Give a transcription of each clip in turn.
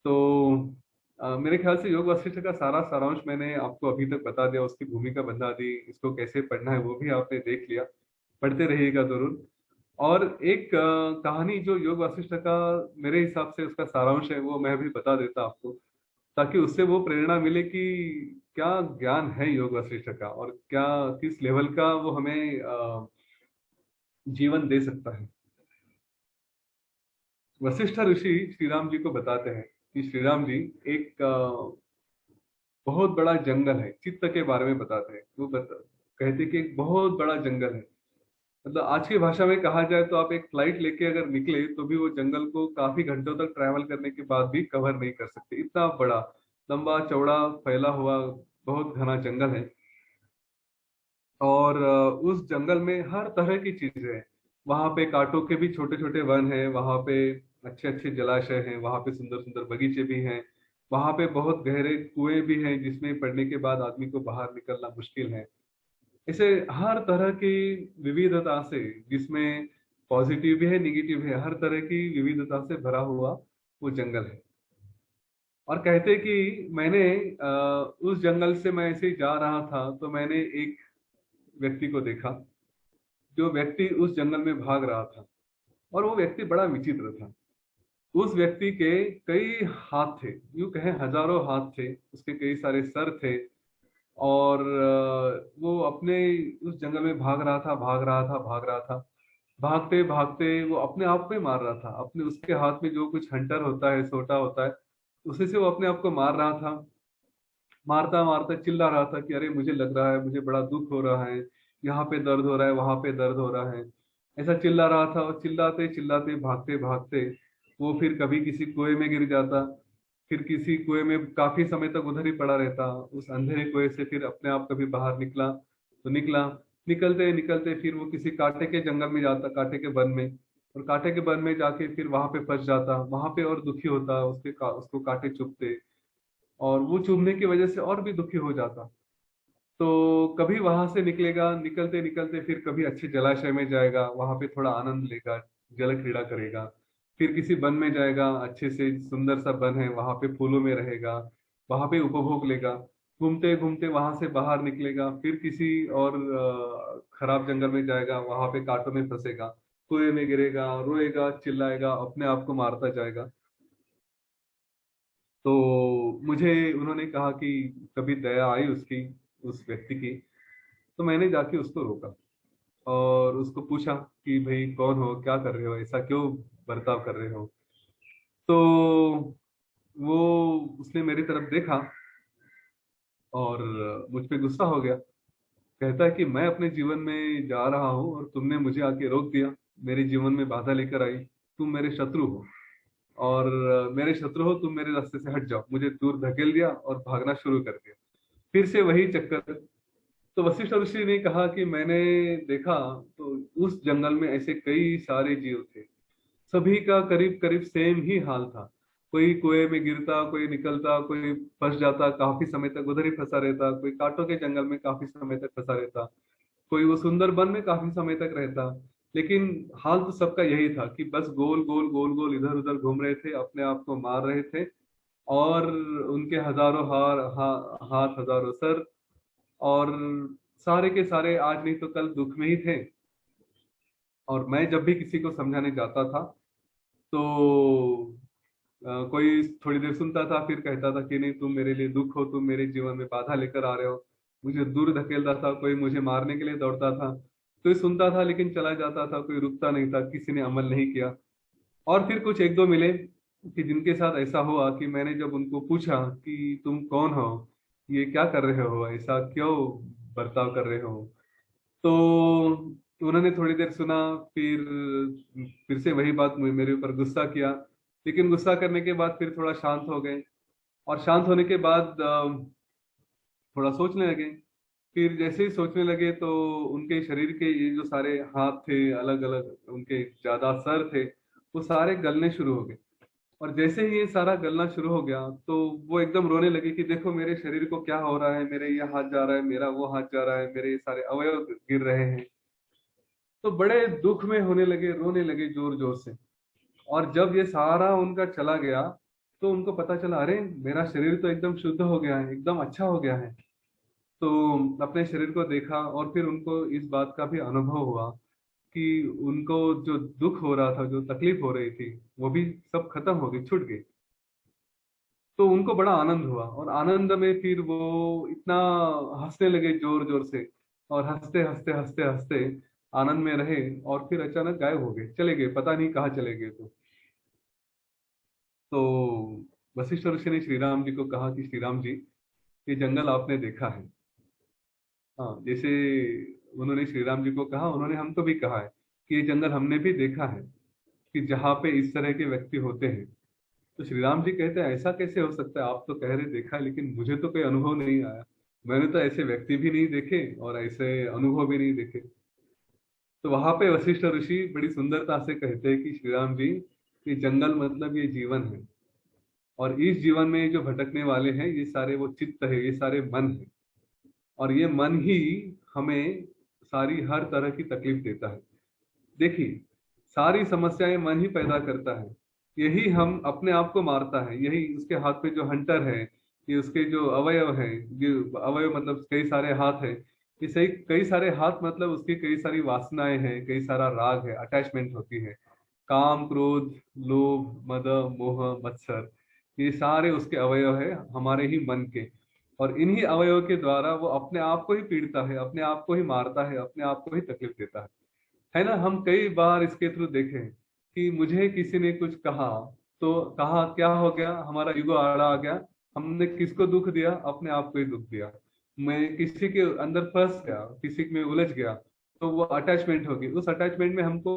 तो मेरे ख्याल से योग वासिष्ठ का सारा सारांश मैंने आपको अभी तक बता दिया, उसकी भूमिका बता दी, इसको कैसे पढ़ना है वो भी आपने देख लिया। पढ़ते रहिएगा जरूर। और एक कहानी जो योग वासिष्ठ का मेरे हिसाब से उसका सारांश है वो मैं भी बता देता आपको, ताकि उससे वो प्रेरणा मिले कि क्या ज्ञान है योग वशिष्ठ का, और क्या किस लेवल का वो हमें जीवन दे सकता है। वशिष्ठ ऋषि श्री राम जी को बताते हैं कि श्री राम जी एक बहुत बड़ा जंगल है, चित्त के बारे में बताते हैं। कहते हैं कि एक बहुत बड़ा जंगल है। मतलब आज की भाषा में कहा जाए तो आप एक फ्लाइट लेके अगर निकले तो भी वो जंगल को काफी घंटों तक ट्रैवल करने के बाद भी कवर नहीं कर सकते, इतना बड़ा, लंबा चौड़ा फैला हुआ बहुत घना जंगल है। और उस जंगल में हर तरह की चीजें हैं। वहां पे कांटों के भी छोटे छोटे वन हैं, वहां पे अच्छे अच्छे जलाशय हैं, वहां पे सुंदर सुंदर बगीचे भी हैं, वहां पे बहुत गहरे कुएं भी हैं जिसमें पड़ने के बाद आदमी को बाहर निकलना मुश्किल है। इसे हर तरह की विविधता से, जिसमें पॉजिटिव भी है निगेटिव है, हर तरह की विविधता से भरा हुआ वो जंगल है। और कहते कि मैंने उस जंगल से मैं ऐसे ही जा रहा था तो मैंने एक व्यक्ति को देखा। जो व्यक्ति उस जंगल में भाग रहा था, और वो व्यक्ति बड़ा विचित्र था। उस व्यक्ति के कई हाथ थे, यूं कहें हजारों हाथ थे, उसके कई सारे सर थे। और वो अपने उस जंगल में भाग रहा था, भाग रहा था, भाग रहा था। भागते भागते वो अपने आप में मार रहा था, अपने उसके हाथ में जो कुछ हंटर होता है, सोटा होता है, उसी से वो अपने आप को मार रहा था। मारता मारता चिल्ला रहा था कि अरे मुझे लग रहा है, मुझे बड़ा दुख हो रहा है, यहाँ पे दर्द हो रहा है, वहां पे दर्द हो रहा है। ऐसा चिल्ला रहा था, और चिल्लाते चिल्लाते भागते भागते वो फिर कभी किसी कुएं में गिर जाता, फिर किसी कुएं में काफी समय तक उधर ही पड़ा रहता। उस अंधेरे कुएं से फिर अपने आप कभी बाहर निकला तो निकला। निकलते निकलते फिर वो किसी कांटे के जंगल में जाता, कांटे के वन में। और कांटे के वन में जाके फिर वहां पे फंस जाता, वहां पे और दुखी होता, उसको कांटे चुभते, और वो चूमने की वजह से और भी दुखी हो जाता। तो कभी वहां से निकलेगा, निकलते निकलते फिर कभी अच्छे जलाशय में जाएगा, वहां पे थोड़ा आनंद लेगा, जल क्रीड़ा करेगा। फिर किसी वन में जाएगा, अच्छे से सुंदर सा वन है, वहां पे फूलों में रहेगा, वहां पे उपभोग लेगा। घूमते घूमते वहां से बाहर निकलेगा, फिर किसी और खराब जंगल में जाएगा, वहां पे कांटों में फंसेगा, कुएं में गिरेगा, रोएगा, चिल्लाएगा, अपने आप को मारता जाएगा। तो मुझे उन्होंने कहा कि कभी दया आई उसकी, उस व्यक्ति की। तो मैंने जाके उसको रोका और उसको पूछा कि भाई कौन हो, क्या कर रहे हो, ऐसा क्यों बर्ताव कर रहे हो। तो वो उसने मेरी तरफ देखा और मुझ पे गुस्सा हो गया। कहता है कि मैं अपने जीवन में जा रहा हूँ और तुमने मुझे आके रोक दिया, मेरे जीवन में बाधा लेकर आई। तुम मेरे शत्रु हो, और मेरे शत्रु हो, तुम मेरे रास्ते से हट जाओ। मुझे दूर धकेल दिया और भागना शुरू कर दिया। फिर से वही चक्कर। तो वशिष्ठ ऋषि ने कहा कि मैंने देखा तो उस जंगल में ऐसे कई सारे जीव थे, सभी का करीब करीब सेम ही हाल था। कोई कुएं में गिरता, कोई निकलता, कोई फंस जाता, काफी समय तक उधर ही फंसा रहता, कोई कांटों के जंगल में काफी समय तक फंसा रहता, कोई वो सुंदर वन में काफी समय तक रहता। लेकिन हाल तो सबका यही था कि बस गोल गोल गोल गोल इधर उधर घूम रहे थे, अपने आप को मार रहे थे। और उनके हजारों हाथ, हजारों सर, और सारे के सारे आज नहीं तो कल दुख में ही थे। और मैं जब भी किसी को समझाने जाता था तो कोई थोड़ी देर सुनता था, फिर कहता था कि नहीं तुम मेरे लिए दुख हो, तुम मेरे जीवन में बाधा लेकर आ रहे हो। मुझे दूर धकेलता था, कोई मुझे मारने के लिए दौड़ता था। कोई सुनता था लेकिन चला जाता था, कोई रुकता नहीं था, किसी ने अमल नहीं किया। और फिर कुछ एक दो मिले कि जिनके साथ ऐसा हुआ कि मैंने जब उनको पूछा कि तुम कौन हो, ये क्या कर रहे हो, ऐसा क्यों बर्ताव कर रहे हो। तो उन्होंने थोड़ी देर सुना, फिर फिर से वही बात मेरे ऊपर गुस्सा किया। लेकिन गुस्सा करने के बाद फिर थोड़ा शांत हो गए। और शांत होने के बाद थोड़ा सोचने लगे। फिर जैसे ही सोचने लगे तो उनके शरीर के ये जो सारे हाथ थे, अलग अलग उनके ज्यादा सर थे, वो सारे गलने शुरू हो गए। और जैसे ही ये सारा गलना शुरू हो गया तो वो एकदम रोने लगे कि देखो मेरे शरीर को क्या हो रहा है, मेरे ये हाथ जा रहा है, मेरा वो हाथ जा रहा है, मेरे ये सारे अवयव गिर रहे हैं। तो बड़े दुख में होने लगे, रोने लगे जोर जोर से। और जब ये सारा उनका चला गया तो उनको पता चला, अरे मेरा शरीर तो एकदम शुद्ध हो गया है, एकदम अच्छा हो गया है। तो अपने शरीर को देखा और फिर उनको इस बात का भी अनुभव हुआ कि उनको जो दुख हो रहा था, जो तकलीफ हो रही थी, वो भी सब खत्म हो गई, छूट गई। तो उनको बड़ा आनंद हुआ, और आनंद में फिर वो इतना हंसने लगे जोर जोर से, और हंसते हंसते हंसते हंसते आनंद में रहे, और फिर अचानक गायब हो गए, चले गए, पता नहीं कहाँ चले गए। तो वशिष्ठ ऋषि ने श्री राम जी को कहा कि श्री राम जी, ये जंगल आपने देखा है। हाँ, जैसे उन्होंने श्री राम जी को कहा, उन्होंने हमको भी कहा है कि ये जंगल हमने भी देखा है, कि जहाँ पे इस तरह के व्यक्ति होते हैं। तो श्री राम जी कहते हैं, ऐसा कैसे हो सकता है, आप तो कह रहे देखा है, लेकिन मुझे तो कोई अनुभव नहीं आया। मैंने तो ऐसे व्यक्ति भी नहीं देखे और ऐसे अनुभव भी नहीं देखे। तो वहां पे वशिष्ठ ऋषि बड़ी सुंदरता से कहते हैं कि श्री राम जी, ये जंगल मतलब ये जीवन है, और इस जीवन में जो भटकने वाले हैं, ये सारे वो चित्त है, ये सारे मन है, और ये मन ही हमें सारी हर तरह की तकलीफ देता है। देखिए, सारी समस्याएं मन ही पैदा करता है। यही हम अपने आप को मारता है, यही उसके हाथ पे जो हंटर है, ये उसके जो अवयव है, जो अवयव मतलब कई सारे हाथ है, ये सही कई सारे हाथ मतलब उसकी कई सारी वासनाएं हैं, कई सारा राग है, अटैचमेंट होती है। काम, क्रोध, लोभ, मद, मोह, मत्सर, ये सारे उसके अवयव है, हमारे ही मन के। और इन्हीं अवयव के द्वारा वो अपने आप को ही पीड़ता है, अपने आप को ही मारता है, अपने आप को ही तकलीफ देता है ना। हम कई बार इसके थ्रू देखें कि मुझे किसी ने कुछ कहा, तो कहा क्या हो गया, हमारा ईगो आड़ा आ गया, हमने किसको दुख दिया, अपने आप को ही दुख दिया। मैं किसी के अंदर फंस गया, किसी में उलझ गया, तो वो अटैचमेंट होगी, उस अटैचमेंट में हमको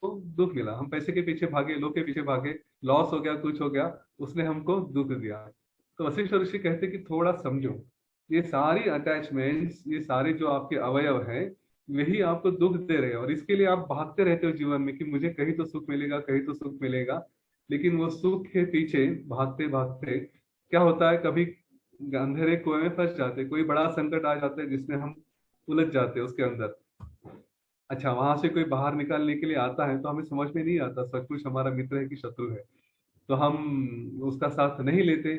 दुख मिला, हम पैसे के पीछे भागे, लोग के पीछे भागे, लॉस हो गया, कुछ हो गया, उसने हमको दुख दिया। तो वशिष्ठ ऋषि कहते कि थोड़ा समझो, ये सारी अटैचमेंट्स, ये सारे जो आपके अवयव हैं, वही आपको दुख दे रहे हैं, और इसके लिए आप भागते रहते हो जीवन में कि मुझे कहीं तो सुख मिलेगा, कहीं तो सुख मिलेगा। लेकिन वो सुख के पीछे भागते भागते क्या होता है, कभी अंधेरे कुएं में फंस जाते, कोई बड़ा संकट आ जाता है जिसमें हम उलझ जाते हैं उसके अंदर। अच्छा, वहां से कोई बाहर निकालने के लिए आता है तो हमें समझ में नहीं आता सचमुच हमारा मित्र है कि शत्रु है, तो हम उसका साथ नहीं लेते,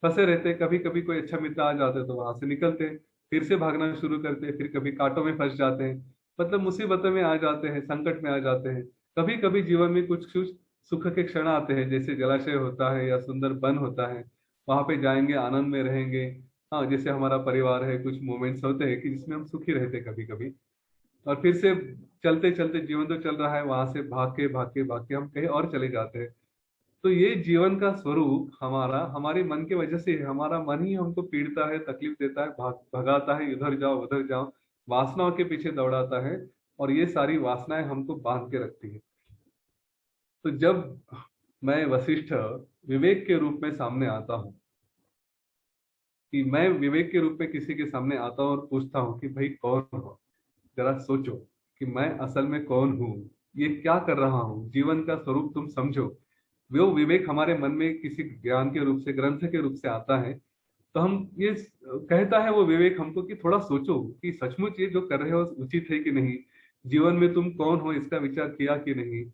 फंसे रहते। कभी कभी कोई अच्छा मित्र आ जाते तो वहां से निकलते हैं, फिर से भागना शुरू करते हैं, फिर कभी कांटों में फंस जाते हैं, मतलब मुसीबतों में आ जाते हैं, संकट में आ जाते हैं। कभी कभी जीवन में कुछ कुछ सुख के क्षण आते हैं, जैसे जलाशय होता है या सुंदर वन होता है, वहां पे जाएंगे, आनंद में रहेंगे। हाँ, जैसे हमारा परिवार है, कुछ मोमेंट्स होते हैं कि जिसमें हम सुखी रहते हैं कभी कभी, और फिर से चलते चलते जीवन तो चल रहा है, वहां से भाग के हम कहीं और चले जाते हैं। तो ये जीवन का स्वरूप हमारा हमारे मन के वजह से है, हमारा मन ही हमको पीड़ता है, तकलीफ देता है, भगाता है, इधर जाओ उधर जाओ, वासनाओं के पीछे दौड़ाता है, और ये सारी वासनाएं हमको बांध के रखती है। तो जब मैं वशिष्ठ विवेक के रूप में सामने आता हूँ, कि मैं विवेक के रूप में किसी के सामने आता हूँ और पूछता हूँ कि भाई कौन हो, जरा सोचो कि मैं असल में कौन हूँ, ये क्या कर रहा हूँ, जीवन का स्वरूप तुम समझो। वो विवेक हमारे मन में किसी ज्ञान के रूप से, ग्रंथ के रूप से आता है, तो हम ये कहता है वो विवेक हमको कि थोड़ा सोचो कि सचमुच ये जो कर रहे हो उचित है कि नहीं, जीवन में तुम कौन हो इसका विचार किया कि नहीं,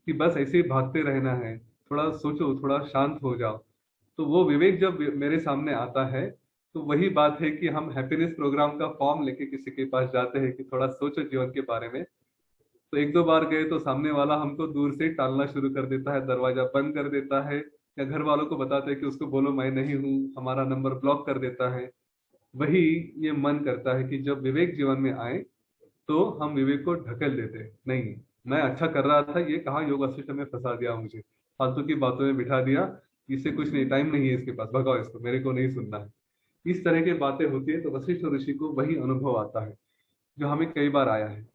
कि बस ऐसे ही भागते रहना है, थोड़ा सोचो, थोड़ा शांत हो जाओ। तो वो विवेक जब मेरे सामने आता है, तो वही बात है कि हम हैप्पीनेस प्रोग्राम का फॉर्म लेके किसी के पास जाते हैं कि थोड़ा सोचो जीवन के बारे में। तो एक दो बार गए तो सामने वाला हमको दूर से टालना शुरू कर देता है, दरवाजा बंद कर देता है, या घर वालों को बताते हैं कि उसको बोलो मैं नहीं हूँ, हमारा नंबर ब्लॉक कर देता है। वही ये मन करता है कि जब विवेक जीवन में आए तो हम विवेक को ढकेल देते हैं, नहीं मैं अच्छा कर रहा था, ये कहाँ योग वशिष्ठ में फंसा दिया, मुझे फालतू की बातों में बिठा दिया, इससे कुछ नहीं, टाइम नहीं है इसके पास, भगाओ इसको, मेरे को नहीं सुनना है। इस तरह की बातें होती है, तो वशिष्ठ ऋषि को वही अनुभव आता है जो हमें कई बार आया है,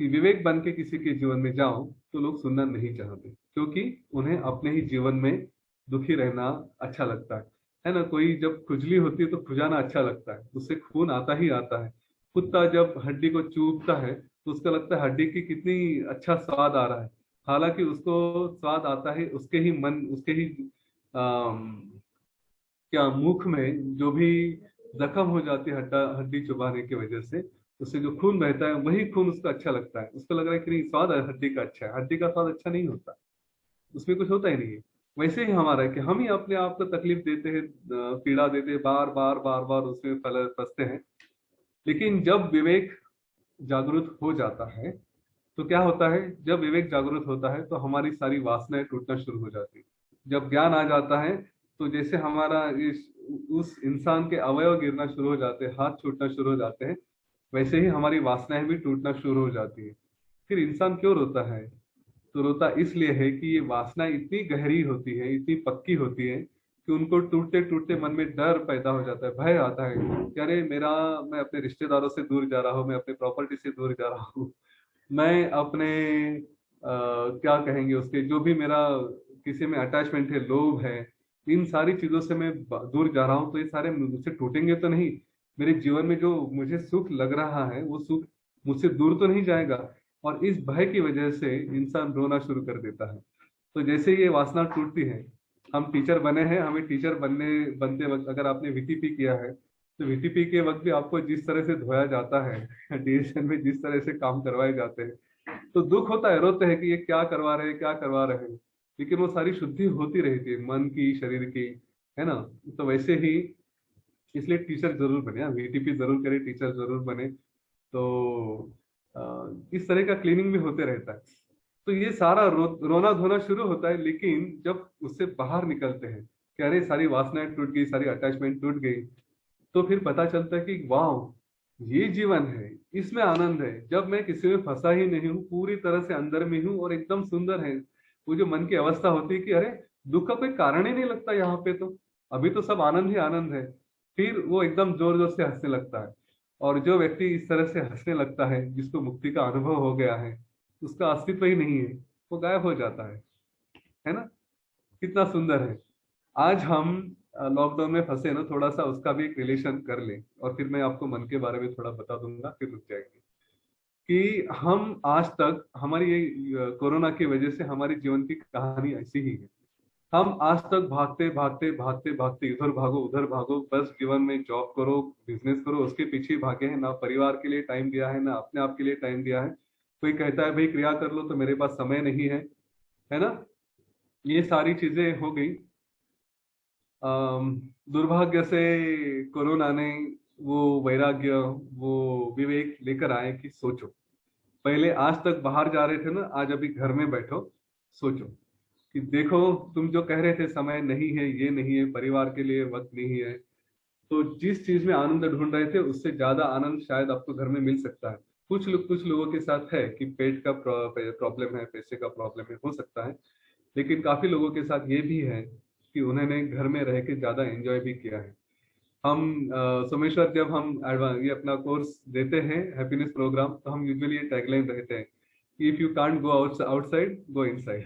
कि विवेक बन के किसी के जीवन में जाओ तो लोग सुनना नहीं चाहते, क्योंकि उन्हें अपने ही जीवन में दुखी रहना अच्छा लगता है ना। कोई जब खुजली होती है तो खुजाना अच्छा लगता है, उससे खून आता ही आता है। कुत्ता जब हड्डी को चूभता है तो उसको लगता है हड्डी की कितनी अच्छा स्वाद आ रहा है, हालांकि उसको स्वाद आता है उसके ही मन, उसके ही क्या मुख में जो भी जख्म हो जाती है हड्डा हड्डी चुभाने की वजह से, उससे जो खून बहता है वही खून उसको अच्छा लगता है, उसको लग रहा है कि नहीं स्वाद है हड्डी का अच्छा है, हड्डी का स्वाद अच्छा नहीं होता, उसमें कुछ होता ही नहीं है। वैसे ही हमारा है कि हम ही अपने आप को तकलीफ देते हैं, पीड़ा देते हैं, बार बार बार बार उसमें फंसते हैं। लेकिन जब विवेक जागरूक हो जाता है तो क्या होता है, जब विवेक जागरूक होता है तो हमारी सारी वासनाएं टूटना शुरू हो जाती है। जब ज्ञान आ जाता है तो जैसे हमारा इस उस इंसान के अवयव गिरना शुरू हो जाते हैं, हाथ छूटना शुरू हो जाते हैं, वैसे ही हमारी वासनाएं भी टूटना शुरू हो जाती है। फिर इंसान क्यों रोता है? तो रोता इसलिए है कि ये वासना इतनी गहरी होती है, इतनी पक्की होती है कि उनको टूटते टूटते मन में डर पैदा हो जाता है, भय आता है कि अरे मेरा, मैं अपने रिश्तेदारों से दूर जा रहा हूँ, मैं अपने प्रॉपर्टी से दूर जा रहा हूँ, मैं अपने क्या कहेंगे उसके, जो भी मेरा किसी में अटैचमेंट है, लोभ है, इन सारी चीजों से मैं दूर जा रहा हूँ, तो ये सारे मुझसे टूटेंगे तो नहीं? मेरे जीवन में जो मुझे सुख लग रहा है वो सुख मुझसे दूर तो नहीं जाएगा? और इस भय की वजह से इंसान रोना शुरू कर देता है। तो जैसे ये वासना टूटती है, हम टीचर बने हैं, हमें टीचर बनते वक्त अगर आपने वीटीपी किया है तो वीटीपी के वक्त भी आपको जिस तरह से धोया जाता है, डिसीजन में जिस तरह से काम करवाए जाते हैं, तो दुख होता है, रोते हैं कि ये क्या करवा रहे हैं, क्या करवा रहे हैं। लेकिन वो सारी शुद्धि होती रहती है, मन की, शरीर की, है ना? तो वैसे ही इसलिए टीचर जरूर बने, वीटीपी जरूर करें, टीचर जरूर बने। तो इस तरह का क्लीनिंग भी होते रहता है। तो ये सारा रोना धोना शुरू होता है, लेकिन जब उससे बाहर निकलते हैं कि अरे सारी वासनाएं टूट गई, सारी अटैचमेंट टूट गई, तो फिर पता चलता है कि वाह, ये जीवन है, इसमें आनंद है, जब मैं किसी में फंसा ही नहीं हूँ, पूरी तरह से अंदर में हूँ और एकदम सुंदर है। वो जो मन की अवस्था होती है कि अरे दुख का कोई कारण ही नहीं लगता यहाँ पे, तो अभी तो सब आनंद ही आनंद है। फिर वो एकदम जोर जोर से हंसने लगता है। और जो व्यक्ति इस तरह से हंसने लगता है, जिसको मुक्ति का अनुभव हो गया है, उसका अस्तित्व ही नहीं है, वो गायब हो जाता है ना? कितना सुंदर है। आज हम लॉकडाउन में फंसे ना, थोड़ा सा उसका भी एक रिलेशन कर लें और फिर मैं आपको मन के बारे में थोड़ा बता दूंगा, फिर रुक जाएंगे। कि हम आज तक, हमारी ये कोरोना की वजह से हमारे जीवन की कहानी ऐसी ही है। हम आज तक भागते भागते भागते भागते, इधर भागो उधर भागो, बस जीवन में जॉब करो, बिजनेस करो, उसके पीछे ही भागे हैं। ना परिवार के लिए टाइम दिया है, ना अपने आप के लिए टाइम दिया है। कोई कहता है भाई क्रिया कर लो, तो मेरे पास समय नहीं है ना? ये सारी चीजें हो गई। दुर्भाग्य से कोरोना ने वो वैराग्य, वो विवेक लेकर आए कि सोचो, पहले आज तक बाहर जा रहे थे ना, आज अभी घर में बैठो, सोचो कि देखो, तुम जो कह रहे थे समय नहीं है, ये नहीं है, परिवार के लिए वक्त नहीं है, तो जिस चीज में आनंद ढूंढ रहे थे उससे ज्यादा आनंद शायद आपको घर में मिल सकता है। कुछ लोगों के साथ है कि पेट का प्रॉब्लम है, पैसे का प्रॉब्लम है, हो सकता है। लेकिन काफी लोगों के साथ ये भी है कि उन्होंने घर में रह के ज्यादा एंजॉय भी किया है। हम सोमेश्वर, जब हम ये अपना कोर्स देते हैं हैप्पीनेस प्रोग्राम, तो हम यूजुअली ये टैगलाइन रहते हैं कि if you can't go outside, go inside.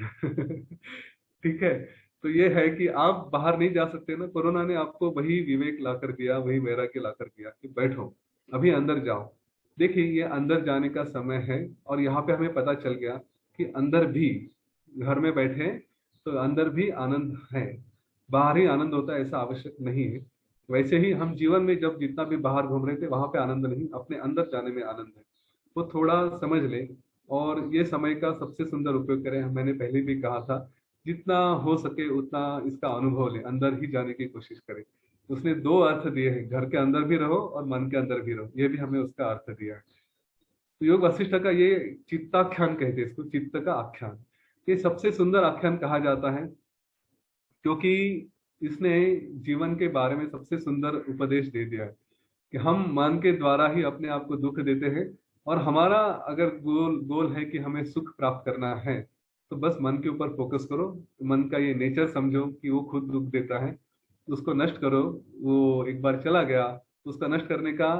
ठीक है? तो ये है कि आप बाहर नहीं जा सकते ना, कोरोना ने आपको वही विवेक ला कर दिया, वही वैराग्य ला कर दिया कि बैठो, अभी अंदर जाओ। देखिए, ये अंदर जाने का समय है। और यहाँ पे हमें पता चल गया कि अंदर भी, घर में बैठे हैं तो अंदर भी आनंद है। बाहर ही आनंद होता है ऐसा आवश्यक नहीं है। वैसे ही हम जीवन में जब जितना भी बाहर घूम रहे थे, वहां पे आनंद नहीं, अपने अंदर जाने में आनंद है। वो थोड़ा समझ ले और ये समय का सबसे सुंदर उपयोग करें। मैंने पहले भी कहा था, जितना हो सके उतना इसका अनुभव ले, अंदर ही जाने की कोशिश करें। उसने दो अर्थ दिए हैं, घर के अंदर भी रहो और मन के अंदर भी रहो, ये भी हमें उसका अर्थ दिया है। तो योग वशिष्ठ का ये चित्ताख्यान कहते हैं इसको, चित्त का आख्यान, ये सबसे सुंदर आख्यान कहा जाता है, क्योंकि इसने जीवन के बारे में सबसे सुंदर उपदेश दे दिया है कि हम मन के द्वारा ही अपने आप को दुख देते हैं। और हमारा अगर गोल गोल है कि हमें सुख प्राप्त करना है, तो बस मन के ऊपर फोकस करो। मन का ये नेचर समझो कि वो खुद दुख देता है, उसको नष्ट करो। वो एक बार चला गया, तो उसका नष्ट करने का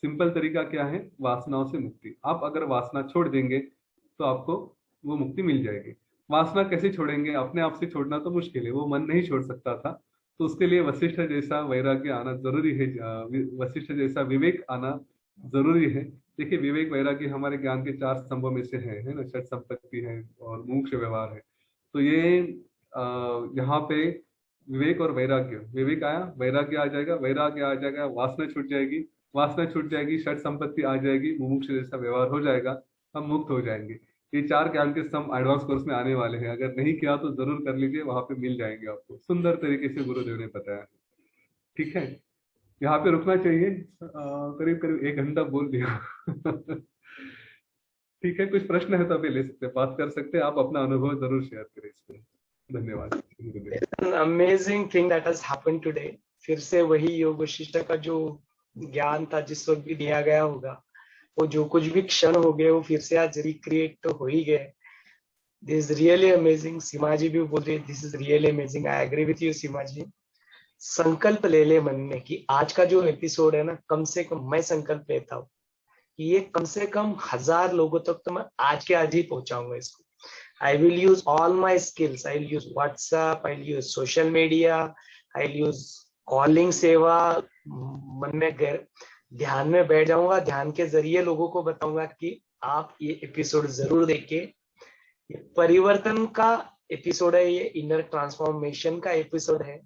सिंपल तरीका क्या है? वासनाओं से मुक्ति। आप अगर वासना छोड़ देंगे तो आपको वो मुक्ति मिल जाएगी। वासना कैसे छोड़ेंगे? अपने आप से छोड़ना तो मुश्किल है, वो मन नहीं छोड़ सकता था। तो उसके लिए वशिष्ठ जैसा वैराग्य आना जरूरी है, वशिष्ठ जैसा विवेक आना जरूरी है। देखिए, विवेक वैराग्य हमारे ज्ञान के चार स्तंभों में से है ना? षट संपत्ति है और मोक्ष व्यवहार है। तो ये यहाँ पे विवेक और वैराग्य, विवेक आया, वैराग्य आ जाएगा, वैराग्य आ जाएगा, वासना छूट जाएगी, वासना छूट जाएगी, षट संपत्ति आ जाएगी, मुमुक्ष जैसा व्यवहार हो जाएगा, हम मुक्त हो जाएंगे। ये 4 ज्ञान के सम एडवांस कोर्स में आने वाले हैं, अगर नहीं किया तो जरूर कर लीजिए, वहां पे मिल जाएंगे आपको, सुंदर तरीके से गुरुदेव ने बताया। ठीक है, यहाँ पे रुकना चाहिए, करीब करीब 1 घंटा बोल दिया। ठीक है, कुछ प्रश्न है तो अभी ले सकते हैं, बात कर सकते हैं, आप अपना अनुभव जरूर शेयर करें इस पे। धन्यवाद गुरुदेव। Amazing thing that has happened today. फिर से वही योग वशिष्ठ का जो ज्ञान था जिस वक्त भी दिया गया होगा, वो जो कुछ भी क्षण हो गए वो फिर से आज रिक्रिएट तो हो ही गए। This is really amazing. Seema ji भी बोल रही है this is really amazing. I agree with you Seema ji. संकल्प ले ले मन में कि आज का जो एपिसोड है ना, कम से कम मैं संकल्प लेता हूँ कि ये कम से कम 1000 लोगों तक तो मैं आज के आज ही पहुंचाऊंगा इसको। I will use all my skills. I'll use WhatsApp. I'll use social media. I'll use calling सेवा। मन में ध्यान में बैठ जाऊंगा, ध्यान के जरिए लोगों को बताऊंगा कि आप ये एपिसोड जरूर देखिए। ये परिवर्तन का एपिसोड है, ये इनर ट्रांसफॉर्मेशन का एपिसोड है।